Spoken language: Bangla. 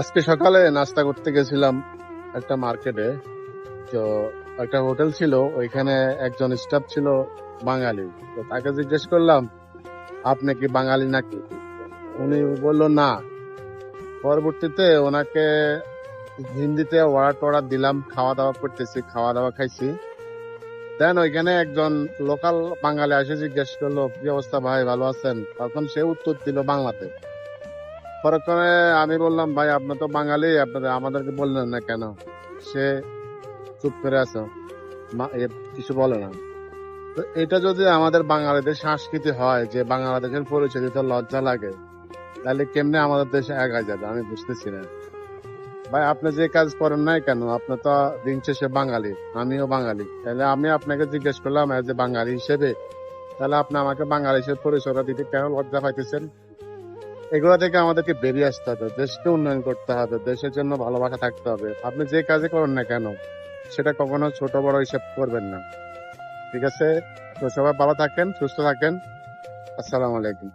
আজকে সকালে নাস্তা করতে গেছিলাম একটা মার্কেটে। তো একটা হোটেল ছিল, ওইখানে একজন স্টাফ ছিল বাঙালি। তো তাকে জিজ্ঞেস করলাম, আপনি কি বাঙালি নাকি? উনি বললো না। পরবর্তীতে ওনাকে হিন্দিতে অর্ডার টর্ডার দিলাম, খাওয়া দাওয়া করতেছি, খাওয়া দাওয়া খাইছি। দেন ওইখানে একজন লোকাল বাঙালি এসে জিজ্ঞেস করলো, কি অবস্থা ভাই, ভালো আছেন? তখন সে উত্তর দিল বাংলাতে। পরে আমি বললাম, ভাই আপনি তো বাঙালি, আপনাদের আমাদেরকে বললেন না কেন? সে চুপ করে আছে, কিছু বলে না। তো এটা যদি আমাদের বাঙালিদের সংস্কৃতি হয় যে বাংলাদেশের পরিচয় দিতে লজ্জা লাগে, তাহলে কেমনে আমাদের দেশে এগিয়ে যাবে আমি বুঝতেছি না। ভাই আপনি যে কাজ করেন নাই কেন, আপনি তো দিন শেষে বাঙালি, আমিও বাঙালি, তাহলে আমি আপনাকে জিজ্ঞেস করলাম এজ এ বাঙালি হিসেবে, তাহলে আপনি আমাকে বাঙালি হিসেবে পরিচয়টা দিতে কেন লজ্জা পাইতেছেন? এগুলো থেকে আমাদেরকে বেরিয়ে আসতে হবে, দেশকে উন্নয়ন করতে হবে, দেশের জন্য ভালোবাসা থাকতে হবে। আপনি যে কাজে করেন না কেন, সেটা কখনো ছোট বড় হিসেব করবেন না। ঠিক আছে? তো সবাই ভালো থাকেন, সুস্থ থাকেন। আসসালামু আলাইকুম।